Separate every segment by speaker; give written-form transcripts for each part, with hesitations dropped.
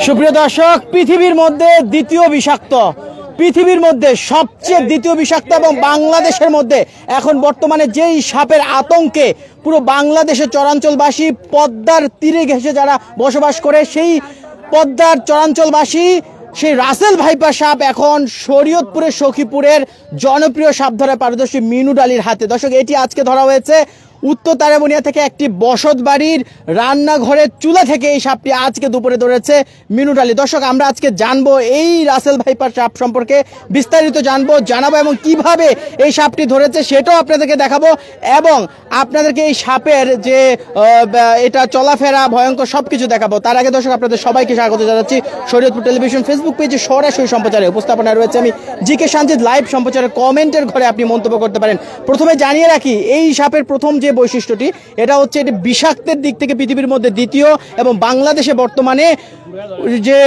Speaker 1: সুপ্রিয় দর্শক, পৃথিবীর মধ্যে দ্বিতীয় বিষাক্ত, পৃথিবীর মধ্যে সবচেয়ে দ্বিতীয় বিষাক্ত এবং বাংলাদেশের মধ্যে এখন বর্তমানে যেই সাপের আতঙ্কে পুরো বাংলাদেশের চরাঞ্চলবাসী, পদ্মার তীরে ঘেঁষে যারা বসবাস করে সেই পদ্মার চরাঞ্চলবাসী, সেই রাসেল ভাইপার সাপ এখন শরীয়তপুরের সখীপুরের জনপ্রিয় সাপ ধরা পারদর্শী মিনুট আলীর হাতে। দর্শক, এটি আজকে ধরা হয়েছে উত্তর তারাবনিয়া থেকে একটি বসত বাড়ির রান্নাঘরের চুলা থেকে। এই সাপটি আজকে দুপুরে ধরেছে মিনুট আলী। দর্শক, আমরা আজকে জানবো এই রাসেল ভাইপার সাপ সম্পর্কে, বিস্তারিত জানাবো এবং কিভাবে এই সাপটি ধরেছে সেটাও আপনাদেরকে দেখাবো এবং আপনাদেরকে এই সাপের যে এটা চলাফেরা ভয়ঙ্কর সবকিছু দেখাবো। তার আগে দর্শক, আপনাদের সবাইকে স্বাগত জানাচ্ছি শরীয়তপুর টেলিভিশন ফেসবুক পেজে সরাসরি সম্প্রচারে। উপস্থাপনায় রয়েছে আমি জিকে সানজিদ। লাইভ সম্প্রচারে কমেন্টের ঘরে আপনি মন্তব্য করতে পারেন। প্রথমে জানিয়ে রাখি, এই সাপের প্রথম যে বৈশিষ্ট্যটি, এটা হচ্ছে এটি বিষাক্তের দিক থেকে পৃথিবীর মধ্যে দ্বিতীয় এবং বাংলাদেশে বর্তমানে যে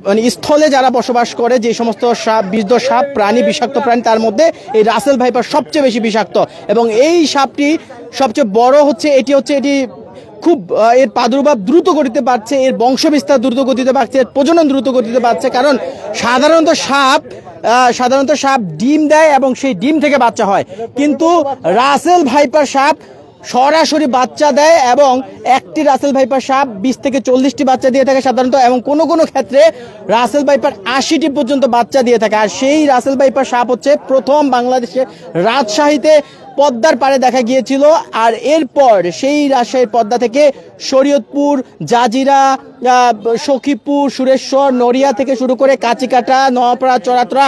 Speaker 1: মানে স্থলে যারা বসবাস করে যে সমস্ত সাপ, বিষধর সাপ, প্রাণী, বিষাক্ত প্রাণী, তার মধ্যে এই রাসেল ভাইপার সবচেয়ে বেশি বিষাক্ত। এবং এই সাপটি সবচেয়ে বড় হচ্ছে এটি খুব এর প্রাদুর্ভাব দ্রুত গতিতে বাড়ছে, এর বংশবিস্তার দ্রুত গতিতে বাড়ছে, এর প্রজনন দ্রুত গতিতে বাড়ছে। কারণ সাধারণত সাপ ডিম দেয় এবং সেই ডিম থেকে বাচ্চা হয়, কিন্তু রাসেল ভাইপার সাপ সরাসরি বাচ্চা দেয় এবং একটি রাসেল ভাইপার সাপ 20 থেকে 40টি বাচ্চা দিয়ে থাকে সাধারণত, এবং কোনো কোনো ক্ষেত্রে রাসেল ভাইপার 80টি পর্যন্ত বাচ্চা দিয়ে থাকে। আর সেই রাসেল ভাইপার সাপ হচ্ছে প্রথম বাংলাদেশে রাজশাহীতে পদ্মার পাড়ে দেখা গিয়েছিল। আর এরপর সেই রাজশাহীর পদ্মা থেকে শরীয়তপুর, জাজিরা, সখীপুর, সুরেশ্বর, নড়িয়া থেকে শুরু করে কাঁচিকাটা, নোয়াপাড়া, চরাতরা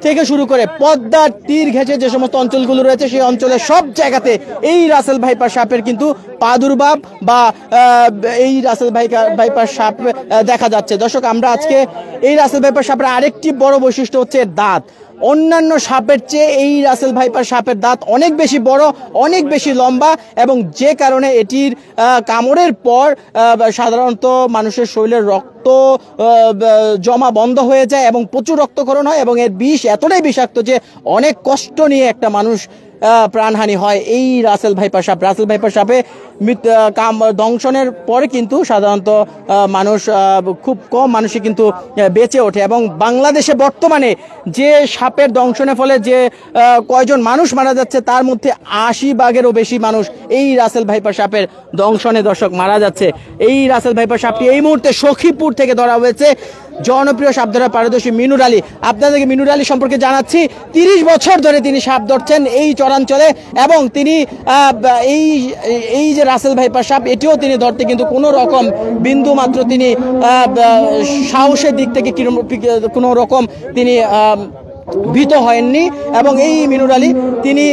Speaker 1: থেকে শুরু করে পদ্মার তীর ঘেঁষে যে সমস্ত অঞ্চলগুলো রয়েছে সেই অঞ্চলের সব জায়গাতে এই রাসেল ভাইপার সাপের কিন্তু প্রাদুর্ভাব বা এই রাসেল ভাইপার সাপ দেখা যাচ্ছে। দর্শক, আমরা আজকে এই রাসেল ভাইপার সাপের আরেকটি বড় বৈশিষ্ট্য হচ্ছে এর দাঁত। অন্যান্য সাপের চেয়ে এই রাসেল ভাইপার সাপের দাঁত অনেক বেশি বড়, অনেক বেশি লম্বা, এবং যে কারণে এটির কামড়ের পর সাধারণত মানুষের শরীরের রক্ত জমা বন্ধ হয়ে যায় এবং প্রচুর রক্তক্ষরণ হয়, এবং এর বিষ এতটাই বিষাক্ত যে অনেক কষ্ট নিয়ে একটা মানুষ প্রাণহানি হয়। এই রাসেল ভাইপার সাপে দংশনের পরে কিন্তু সাধারণত মানুষ, খুব কম মানুষই কিন্তু বেঁচে ওঠে। এবং বাংলাদেশে বর্তমানে যে সাপের দংশনের ফলে যে কয়জন মানুষ মারা যাচ্ছে, তার মধ্যে 80 ভাগেরও বেশি মানুষ এই রাসেল ভাইপার সাপের দংশনে দর্শক মারা যাচ্ছে। এই রাসেল ভাইপার সাপটি এই মুহূর্তে সখীপুর থেকে ধরা হয়েছে জনপ্রিয় সাপ ধরা পারদর্শী মিনুট আলী। আপনাদেরকে মিনুট আলী সম্পর্কে জানাচ্ছি। 30 বছর ধরে তিনি সাপ ধরছেন এই চরাঞ্চলে, এবং তিনি এই যে রাসেল ভাইপার সাপ, এটিও তিনি ধরতে কিন্তু কোনো রকম বিন্দু মাত্র তিনি সাহসের দিক থেকে কোনো রকম তিনি ভীত হয়নি। এবং এই মিনুট আলী তিনি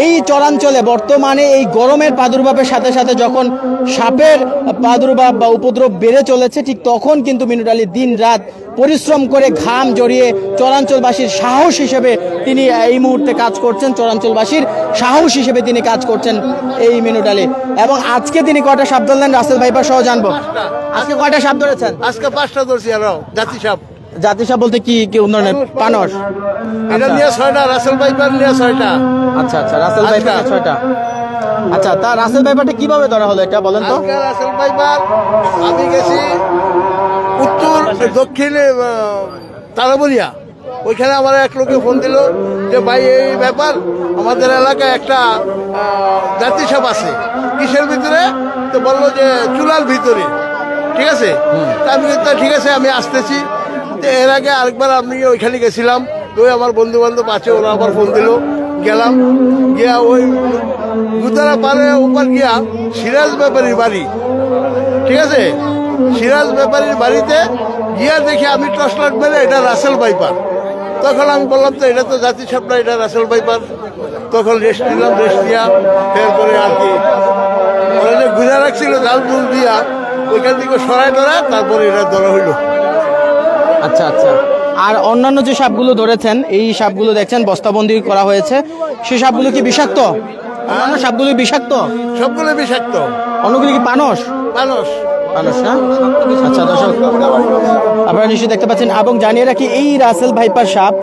Speaker 1: এই চরাঞ্চলে বর্তমানে এই গরমের প্রাদুর্ভাবের সাথে সাথে যখন সাপের প্রাদুর্ভাব বা উপদ্রব বেড়ে চলেছে, ঠিক তখন কিন্তু মিনুট আলী দিন রাত পরিশ্রম করে ঘাম জড়িয়ে চরাঞ্চলবাসীর সাহস হিসেবে তিনি এই মুহূর্তে কাজ করছেন। চরাঞ্চলবাসীর সাহস হিসেবে তিনি কাজ করছেন এই মিনুট আলী। এবং আজকে তিনি কয়টা সাপ ধরলেন রাসেল ভাইপার সহ জানবো। আজকে কয়টা সাপ ধরেছেন?
Speaker 2: আজকে 5টা ধরছি। আরো জাতি সাপ।
Speaker 1: জাতি সাপ বলতে কি ধরনের? পানস।
Speaker 2: এটা নিয়ে 6টা, রাসেল ভাইপার নিয়ে 6টা।
Speaker 1: আচ্ছা, রাসেল ভাইপার 6টা। আচ্ছা, তা রাসেল ভাইপারটা কিভাবে ধরা হলো এটা বলেন তো।
Speaker 2: রাসেল ভাইপার আমি গেছি উত্তর দক্ষিণে তারাবলিয়া, ওইখানে আমার এক লোকে ফোন দিল যে ভাই এই ব্যাপার, আমাদের এলাকায় একটা জাতি সাপ আছে। কিসের ভিতরে? তো বললো যে চুলার ভিতরে। ঠিক আছে, আমি ঠিক আছে আমি আসতেছি। এর আগে আরেকবার আমি ওইখানে গেছিলাম, ওই আমার বন্ধু বান্ধব আছে, ওরা আবার ফোন দিল, গেলাম, গিয়া ওই গুতারা পারে ওপর গিয়া সিরাজ ব্যাপারীর বাড়ি। ঠিক আছে, সিরাজ ব্যাপারীর বাড়িতে গিয়া দেখি আমি টর্চ লাইট মেরে এটা রাসেল ভাইপার। তখন আমি বললাম তো এটা তো জাতি সাপ না, এটা রাসেল ভাইপার। তখন রেস্ট নিলাম, রেস্ট নিয়া এরপরে আর কি ঘুরে রাখছিল জাল জুল দিয়া, ওইখান থেকে সরাই ধরা, তারপরে এটা ধরা হইলো।
Speaker 1: আচ্ছা, আর অন্যান্য যে সাপগুলো ধরেছেন, এই সাপগুলো দেখছেন বস্তাবন্দি করা হয়েছে, সেই সাপগুলো কি বিষাক্ত? অন্যান্য সাপগুলো বিষাক্ত?
Speaker 2: সবগুলো বিষাক্ত।
Speaker 1: অন্যগুলো কি পানস?
Speaker 2: পানস
Speaker 1: না? আচ্ছা দর্শক, আপনারা নিশ্চয়ই দেখতে পাচ্ছেন। এবং জানিয়ে রাখি, এই রাসেল ভাইপার সাপ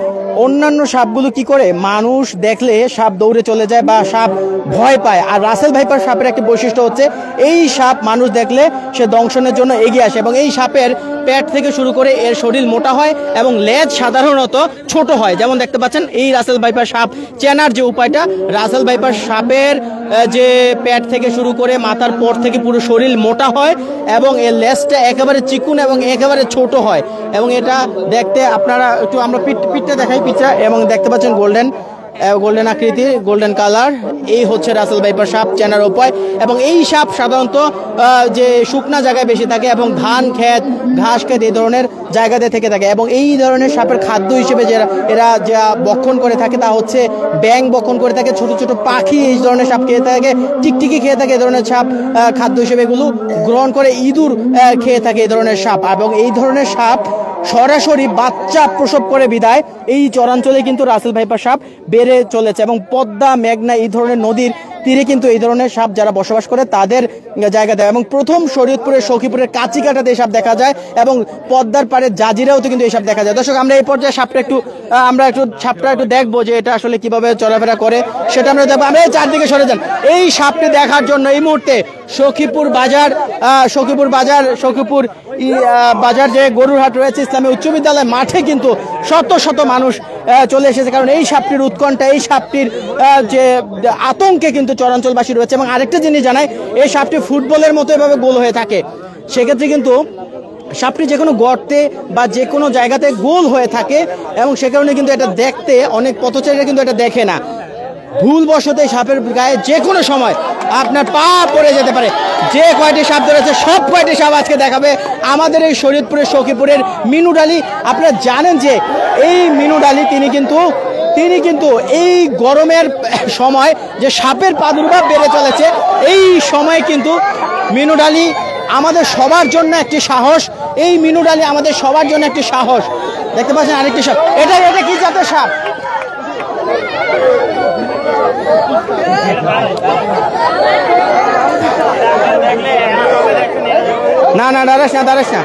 Speaker 1: অন্যান্য সাপগুলো কি করে, মানুষ দেখলে সাপ দৌড়ে চলে যায় বা সাপ ভয় পায়। আর রাসেল ভাইপার সাপের একটি বৈশিষ্ট্য হচ্ছে এই সাপ মানুষ দেখলে সে দংশনের জন্য এগিয়ে আসে। এবং এই সাপের পেট থেকে শুরু করে এর শরীর মোটা হয় এবং লেজ সাধারণত ছোট হয়। যেমন দেখতে পাচ্ছেন এই রাসেল ভাইপার সাপ চেনার যে উপায়টা, রাসেল ভাইপার সাপের যে পেট থেকে শুরু করে মাথার পর থেকে পুরো শরীর মোটা হয় এবং এর লেজটা একেবারে চিকুন এবং একেবারে ছোট হয়। এবং এটা দেখতে আপনারা একটু, আমরা পিঠটা দেখাই, পিঠটা, এবং দেখতে পাচ্ছেন গোল্ডেন আকৃতির, গোল্ডেন কালার। এই হচ্ছে রাসেল ভাইপার সাপ চেনার উপায়। এবং এই সাপ সাধারণত যে শুকনা জায়গায় বেশি থাকে এবং ধান ক্ষেত, ঘাস ক্ষেত এই ধরনের জায়গাতে থেকে থাকে। এবং এই ধরনের সাপের খাদ্য হিসেবে এরা যা বক্ষণ করে থাকে তা হচ্ছে ব্যাং বক্ষণ করে থাকে, ছোট ছোট পাখি এই ধরনের সাপ খেয়ে থাকে, টিকটিকি খেয়ে থাকে। এই ধরনের সাপ খাদ্য হিসেবে এগুলো গ্রহণ করে, ইঁদুর খেয়ে থাকে এই ধরনের সাপ। এবং এই ধরনের সাপ সরাসরি বাচ্চা প্রসব করে বিদায় এই চরাঞ্চলে কিন্তু রাসেল ভাইপার সাপ বেড়ে চলেছে। এবং পদ্মা, মেঘনা এই ধরনের নদীর তীরে কিন্তু এই ধরনের সাপ যারা বসবাস করে তাদের জায়গা দেয়। এবং প্রথম শরীয়তপুরের সখীপুরের কাঁচিকাটাতে এই সাপ দেখা যায় এবং পদ্মার পাড়ে জাজিরাও তো কিন্তু এই সাপ দেখা যায়। দর্শক, আমরা এই পর্যায়ে সাপটা একটু দেখবো যে এটা আসলে কিভাবে চলাফেরা করে সেটা আমরা দেখবো। আমরা চারদিকে সরে যান এই সাপটি দেখার জন্য। এই মুহূর্তে সখীপুর বাজার যে গরুরহাট রয়েছে, ইসলামী উচ্চ বিদ্যালয় মাঠে কিন্তু শত শত মানুষ চলে এসেছে, কারণ এই সাপটির উৎকণ্ঠা, এই সাপটির যে আতঙ্কে কিন্তু চরাঞ্চলবাসী রয়েছে। এবং আরেকটা জিনিস জানাই, এই সাপটি ফুটবলের মতো এভাবে গোল হয়ে থাকে। সেক্ষেত্রে কিন্তু সাপটি যে কোনো গর্তে বা যে কোনো জায়গাতে গোল হয়ে থাকে এবং সে কারণে কিন্তু এটা দেখতে অনেক পথচারীরা কিন্তু এটা দেখে না। ভুলবশত সাপের গায়ে যে কোনো সময় আপনার পা পড়ে যেতে পারে। যে কয়টি সাপ ধরেছে সব কয়টি সাপ আজকে দেখাবে আমাদের এই শরীয়তপুরের সখীপুরের মিনুট আলী। আপনারা জানেন যে এই মিনুট আলী তিনি কিন্তু এই গরমের সময় যে সাপের প্রাদুর্ভাব বেড়ে চলেছে, এই সময় কিন্তু মিনুট আলী আমাদের সবার জন্য একটি সাহস। এই মিনুট আলী আমাদের সবার জন্য একটি সাহস। দেখতে পাচ্ছেন আরেকটি সাপ। এটা কি জাতের সাপ? না দাঁড়াস না,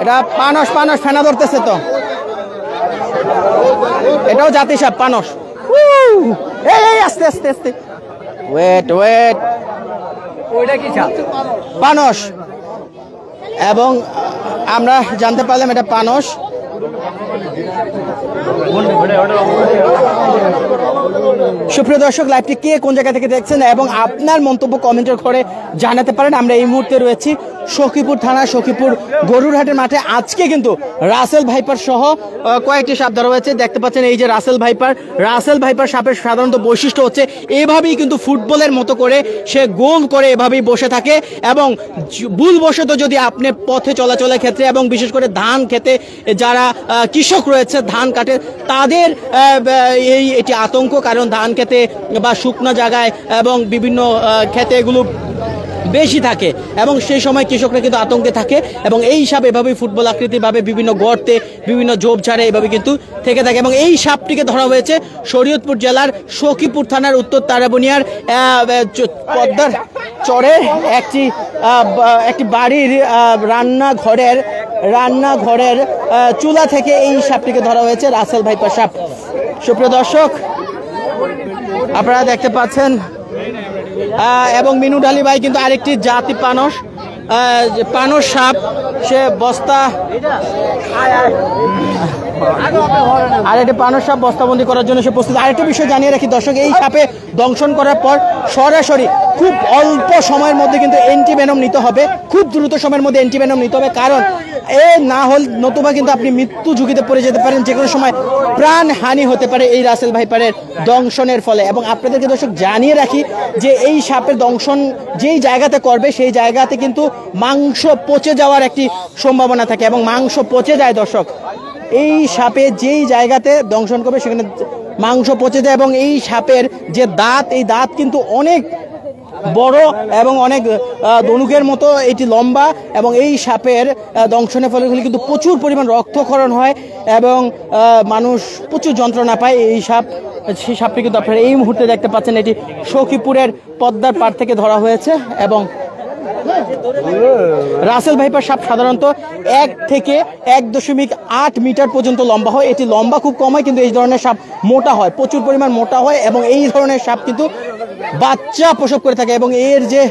Speaker 1: এটা পানস ফেনা ধরতেছে তো। এটাও জাতি সাপ, পানস। এই আস্তে ওয়েট ওইটা কি সাপ? পানস। এবং আমরা জানতে পারলাম এটা পানস। সুপ্রিয় দর্শক, লাইভটি কে কোন জায়গা থেকে দেখছেন এবং আপনার মন্তব্য কমেন্টের ঘরে জানাতে পারেন। আমরা এই মুহূর্তে রয়েছি সখীপুর থানা, সখীপুর গরুরহাটের মাঠে। আজকে কিন্তু রাসেল ভাইপার সহ কয়েকটি সাপ ধরা হয়েছে। দেখতে পাচ্ছেন এই যে রাসেল ভাইপার সাপের সাধারণত বৈশিষ্ট্য হচ্ছে এভাবেই কিন্তু ফুটবলের মতো করে সে গোল করে এভাবেই বসে থাকে। এবং ভুলবশত যদি আপনি পথে চলাচলের ক্ষেত্রে এবং বিশেষ করে ধান খেতে যারা কৃষক রয়েছে, ধান কাটে, তাদের এটি আতঙ্ক, কারণ ধান খেতে বা শুকনো জায়গায় এবং বিভিন্ন খেতে এগুলো বেশি থাকে এবং সেই সময় কৃষকরা কিন্তু আতঙ্কে থাকে। এবং এই সাপ এভাবেই ফুটবল আকৃতিভাবে বিভিন্ন গর্তে, বিভিন্ন ঝোপঝাড়ে এভাবে কিন্তু থেকে থাকে। এবং এই সাপটিকে ধরা হয়েছে শরীয়তপুর জেলার সখীপুর থানার উত্তর তারাবনিয়ার পদ্মার চরের একটি বাড়ির রান্নাঘরের চুলা থেকে এই সাপটিকে ধরা হয়েছে, রাসেল ভাইপার সাপ। সুপ্রিয় দর্শক, আপনারা দেখতে পাচ্ছেন। এবং মিনুট আলী ভাই কিন্তু আরেকটি জাতি পানস সাপ, সে বস্তা আরেকটি পানস সাপ বস্তাবন্দি করার জন্য সে প্রস্তুত। আরেকটি বিষয় জানিয়ে রাখি দর্শক, এই সাপে দংশন করার পর সরাসরি খুব অল্প সময়ের মধ্যে কিন্তু অ্যান্টিভেনম নিতে হবে, খুব দ্রুত সময়ের মধ্যে অ্যান্টিভেনম নিতে হবে, কারণ না হল নতুবা কিন্তু আপনি মৃত্যু ঝুঁকিতে পড়ে যেতে পারেন, যে কোনো সময় প্রাণ হানি হতে পারে এই রাসেল ভাইপারের দংশনের ফলে। এবং আপনাদেরকে দর্শক জানিয়ে রাখি যে এই সাপের দংশন যেই জায়গাতে করবে সেই জায়গাতে কিন্তু মাংস পচে যাওয়ার একটি সম্ভাবনা থাকে এবং মাংস পচে যায়। দর্শক, এই সাপে যেই জায়গাতে দংশন করবে সেখানে মাংস পচে যায়। এবং এই সাপের যে দাঁত, এই দাঁত কিন্তু অনেক বড় এবং অনেক ধনুকের মতো এটি লম্বা। এবং এই সাপের দংশনের ফলে কিন্তু প্রচুর পরিমাণ রক্তক্ষরণ হয় এবং মানুষ প্রচুর যন্ত্রণা পায়। সেই সাপটি কিন্তু আপনারা এই মুহূর্তে দেখতে পাচ্ছেন, এটি সখীপুরের পদ্মার পাড় থেকে ধরা হয়েছে এবং রাসেল ভাইপার সাপ সাধারণত 1 থেকে 1.8 মিটার পর্যন্ত লম্বা হয়। এটি লম্বা খুব কম হয়, কিন্তু এই ধরনের সাপ মোটা হয়, প্রচুর পরিমাণ মোটা হয়, এবং এই ধরনের সাপ কিন্তু বাচ্চা প্রসব করে থাকে, এবং এর যে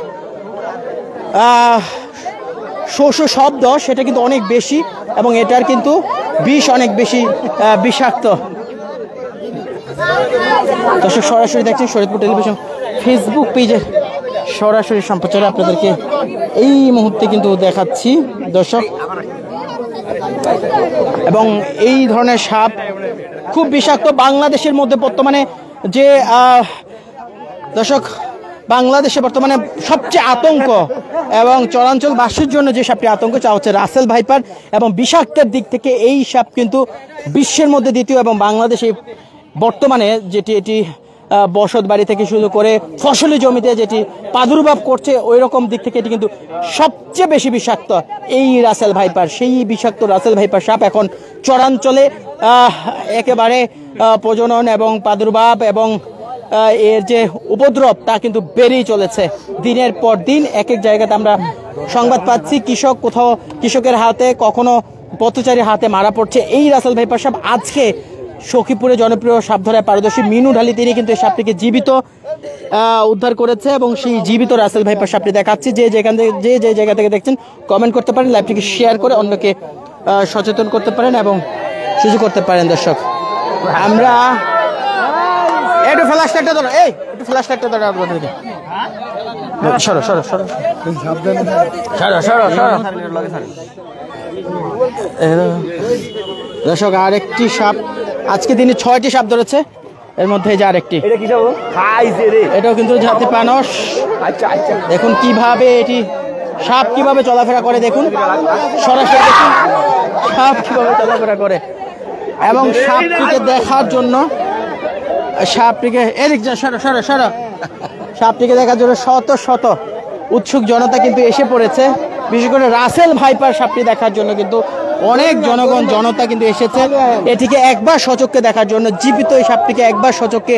Speaker 1: শোষ শব্দ সেটা কিন্তু অনেক বেশি, এবং এটার কিন্তু বিষ অনেক বেশি বিষাক্ত। দর্শক সরাসরি দেখছেন শরীয়তপুর টেলিভিশন ফেসবুক পেজের সরাসরি সম্প্রচারে আপনাদেরকে এই মুহূর্তে কিন্তু দেখাচ্ছি দর্শক। এবং এই ধরনের সাপ খুব বিষাক্ত। বাংলাদেশের মধ্যে বর্তমানে যে দর্শক বাংলাদেশে বর্তমানে সবচেয়ে আতঙ্ক এবং চরাঞ্চলবাসীর জন্য যে সাপটি আতঙ্ক তা হচ্ছে রাসেল ভাইপার, এবং বিষাক্তের দিক থেকে এই সাপ কিন্তু বিশ্বের মধ্যে দ্বিতীয়, এবং বাংলাদেশে বর্তমানে যেটি এটি বসত বাড়ি থেকে শুরু করে ফসলি জমিতে যেটি প্রাদুর্ভাব করছে ওই রকম দিক থেকে এটি কিন্তু সবচেয়ে বেশি বিষাক্ত এই রাসেল ভাইপার। সেই বিষাক্ত রাসেল ভাইপার সাপ এখন চরাঞ্চলে একেবারে প্রজনন এবং প্রাদুর্ভাব এবং এর যে উপদ্রব তা কিন্তু বেড়েই চলেছে দিনের পর দিন। এক এক জায়গাতে আমরা সংবাদ পাচ্ছি কোথাও কৃষকের হাতে, কখনো পথচারীর হাতে মারা পড়ছে এই রাসেল ভাইপার সাপ। আজকে সখীপুরে জনপ্রিয় সাপ ধরায় পারদর্শী মিনু ঢালি তিনি কিন্তু এই সাপটিকে জীবিত উদ্ধার করেছে, এবং সেই জীবিত রাসেল ভাইপার সাপটি দেখাচ্ছি। যে জায়গা থেকে দেখছেন কমেন্ট করতে পারেন, লাইভটিকে শেয়ার করে অন্যকে সচেতন করতে পারেন এবং সুযোগ করতে পারেন। দর্শক আমরা একটু ফ্ল্যাশ লাইটটা ধরো, একটু ফ্ল্যাশ লাইটটা ধরো আপনাদেরকে। সরো সরো সরো সরো সরো সরো। দর্শক আরেকটি সাপ আজকে দিনে 6টি সাপ ধরেছে, এর মধ্যে যে আরেকটি এটাও কিন্তু জাতি পানস। দেখুন কিভাবে এটি সাপ কিভাবে চলাফেরা করে, দেখুন সরাসরি দেখুন সাপ কিভাবে চলাফেরা করে, এবং সাপটিকে দেখার জন্য সাপটিকে দেখার জন্য শত শত উৎসুক জনতা কিন্তু এসে পড়েছে। বিশেষ করে রাসেল ভাইপার সাপটি দেখার জন্য কিন্তু অনেক জনতা কিন্তু এসেছে এটিকে একবার সচক্ষে দেখার জন্য। জীবিত এই সাপটিকে একবার সচক্ষে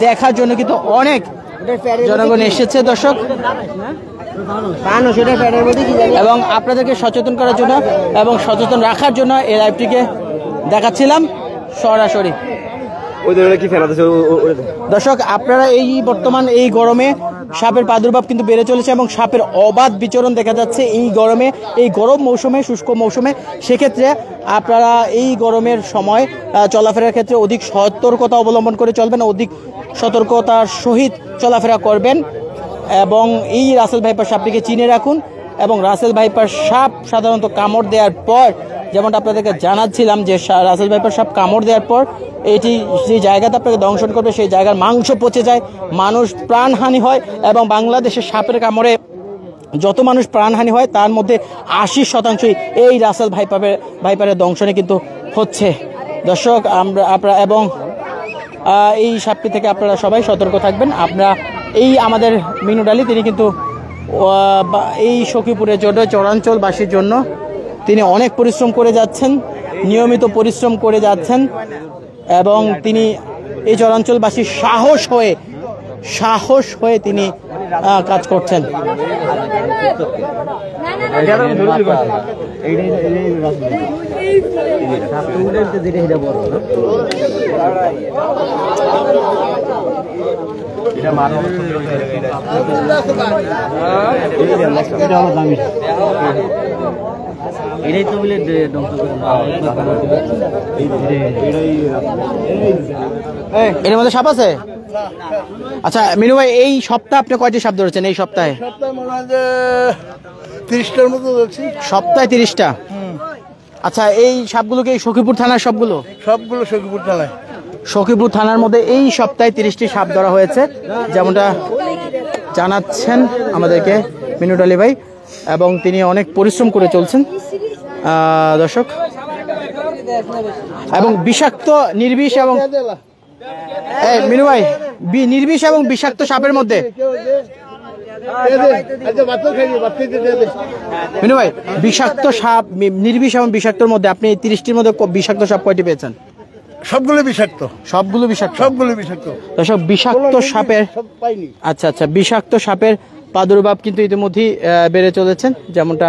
Speaker 1: দেখার জন্য কিন্তু অনেক জনগণ এসেছে দর্শক, এবং আপনাদেরকে সচেতন করার জন্য এবং সচেতন রাখার জন্য এই লাইভটিকে দেখাচ্ছিলাম সরাসরি। দর্শক আপনারা এই বর্তমান এই গরমে সাপের প্রাদুর্ভাব কিন্তু বেড়ে চলেছে, এবং সাপের অবাধ বিচরণ দেখা যাচ্ছে এই গরমে, এই গরম মৌসুমে, শুষ্ক মৌসুমে। সেক্ষেত্রে আপনারা এই গরমের সময় চলাফেরার ক্ষেত্রে অধিক সতর্কতা অবলম্বন করে চলবেন, অধিক সতর্কতার সহিত চলাফেরা করবেন, এবং এই রাসেল ভাইপার সাপটিকে চিনে রাখুন। এবং রাসেল ভাইপার সাপ সাধারণত কামড় দেওয়ার পর, যেমনটা আপনাদেরকে জানাচ্ছিলাম যে রাসেল ভাইপার সাপ কামড় দেওয়ার পর এটি যে জায়গাতে আপনাকে দংশন করবে সেই জায়গার মাংস পচে যায়, মানুষ প্রাণহানি হয়, এবং বাংলাদেশের সাপের কামড়ে যত মানুষ প্রাণহানি হয় তার মধ্যে 80% এই রাসেল ভাইপারের দংশনে কিন্তু হচ্ছে। দর্শক আপনারা এবং এই সাপটি থেকে আপনারা সবাই সতর্ক থাকবেন। আপনারা এই আমাদের মিনু ডালি তিনি কিন্তু এই সখীপুরের জন্য, চরাঞ্চলবাসীর জন্য তিনি অনেক পরিশ্রম করে যাচ্ছেন, নিয়মিত পরিশ্রম করে যাচ্ছেন, এবং তিনি এই চরাঞ্চলবাসীর সাহস হয়ে তিনি কাজ করছেন।
Speaker 3: এটাই তো বলে
Speaker 1: এর মধ্যে সাপ আছে। আচ্ছা মিনু ভাই, এই সপ্তাহে আপনি কয়টি সাপ ধরেছেন? এই সপ্তাহে
Speaker 2: মনে হয় যে 30টার মতো ধরছি।
Speaker 1: সপ্তাহে 30টা? আচ্ছা এই সাপগুলো কি সখীপুর থানার সবগুলো?
Speaker 2: সবগুলো সখীপুর থানায়।
Speaker 1: সখীপুর থানার মধ্যে এই সপ্তাহে 30টি সাপ ধরা হয়েছে, যেমনটা জানাচ্ছেন আমাদেরকে মিনু ডালি ভাই, এবং তিনি অনেক পরিশ্রম করে চলছেন দর্শক। এবং বিষাক্ত, নির্বিষ এবং মিনু ভাই, নির্বিষ এবং বিষাক্ত সাপের মধ্যে মিনু ভাই বিষাক্ত সাপ, নির্বিষ এবং বিষাক্তর মধ্যে আপনি 30টির মধ্যে বিষাক্ত সাপ কয়টি পেয়েছেন?
Speaker 2: সবগুলো বিষাক্ত।
Speaker 1: সবগুলো বিষাক্ত?
Speaker 2: সবগুলো বিষাক্ত।
Speaker 1: দর্শক বিষাক্ত সাপের, আচ্ছা বিষাক্ত সাপের প্রাদুর্ভাব কিন্তু ইতিমধ্যেই বেড়ে চলেছেন, যেমনটা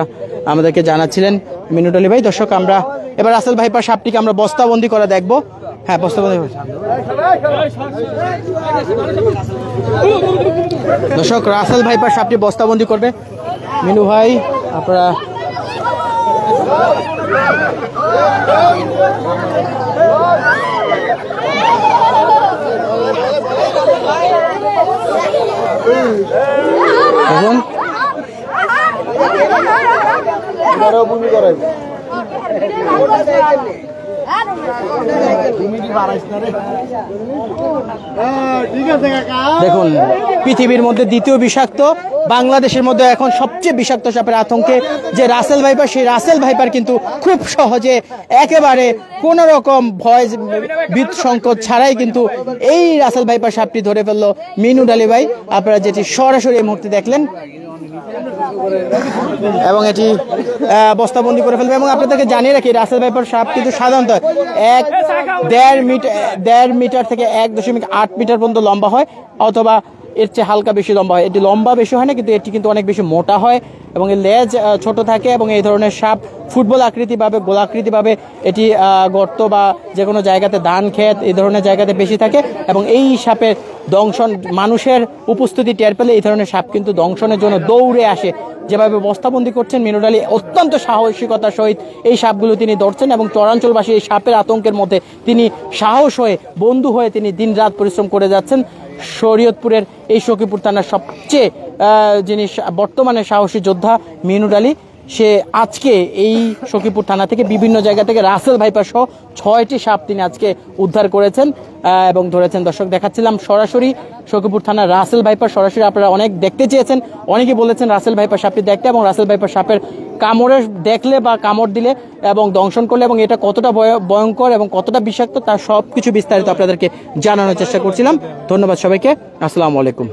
Speaker 1: আমাদেরকে জানাচ্ছিলেন মিনুট আলী ভাই। দর্শক, আমরা এবার রাসেল ভাইপার সাপটিকে আমরা বস্তাবন্দি করে দেখবো। হ্যাঁ, বস্তাবন্দি। দর্শক, রাসেল ভাইপার সাপটি বস্তাবন্দি করবে মিনু ভাই। আপনারা দেখুন, পৃথিবীর মধ্যে দ্বিতীয় বিষাক্ত, বাংলাদেশের মধ্যে এখন সবচেয়ে বিষাক্ত সাপের আতঙ্কে যে রাসেল ভাইপার, সেই রাসেল ভাইপার কিন্তু খুব সহজে একেবারে কোন রকম ভয় ভীত সংকট ছাড়াই কিন্তু এই রাসেল ভাইপার সাপটি ধরে ফেললো মিনুট আলী ভাই। আপনারা যেটি সরাসরি এই মুহূর্তে দেখলেন, এবং এটি বস্তাবন্দি করে ফেলবে। এবং আপনাদেরকে জানিয়ে রাখি, রাসেল ভাইপার সাপ কিন্তু সাধারণত 1.5 মিটার থেকে 1.8 মিটার পর্যন্ত লম্বা হয়, অথবা এর চেয়ে হালকা বেশি লম্বা হয়। এটি লম্বা বেশি হয় না, কিন্তু এটি কিন্তু অনেক বেশি মোটা হয় এবং এর লেজ ছোট থাকে। এবং এই ধরনের সাপ ফুটবল আকৃতিভাবে, গোলাকৃতিভাবে এটি গর্ত বা যে কোনো জায়গাতে, ধান ক্ষেত, এই ধরনের জায়গাতে বেশি থাকে। এবং এই সাপের দংশন, মানুষের উপস্থিতি টের পেলে এই ধরনের সাপ কিন্তু দংশনের জন্য দৌড়ে আসে। যেভাবে বস্তাবন্দি করছেন মিনুট আলী, অত্যন্ত সাহসিকতার সহিত এই সাপগুলো তিনি ধরছেন এবং চরাঞ্চলবাসী এই সাপের আতঙ্কের মধ্যে তিনি সাহস হয়ে, বন্ধু হয়ে তিনি দিন রাত পরিশ্রম করে যাচ্ছেন। শরীয়তপুরের এই সখীপুর থানার সবচেয়ে যিনি বর্তমানে সাহসী যোদ্ধা মিনুট আলী, সে আজকে এই সখীপুর থানা থেকে বিভিন্ন জায়গা থেকে রাসেল ভাইপার সহ 6টি সাপ তিনি আজকে উদ্ধার করেছেন এবং ধরেছেন। দর্শক, দেখাচ্ছিলাম সরাসরি সখীপুর থানার রাসেল ভাইপার সরাসরি। আপনারা অনেক দেখতে চেয়েছেন, অনেকেই বলেছেন রাসেল ভাইপার সাপটি দেখতে, এবং রাসেল ভাইপার সাপের কামড়ে দেখলে বা কামড় দিলে এবং দংশন করলে এবং এটা কতটা ভয়ঙ্কর এবং কতটা বিষাক্ত, তার সব কিছু বিস্তারিত আপনাদেরকে জানানোর চেষ্টা করছিলাম। ধন্যবাদ সবাইকে, আসসালামু আলাইকুম।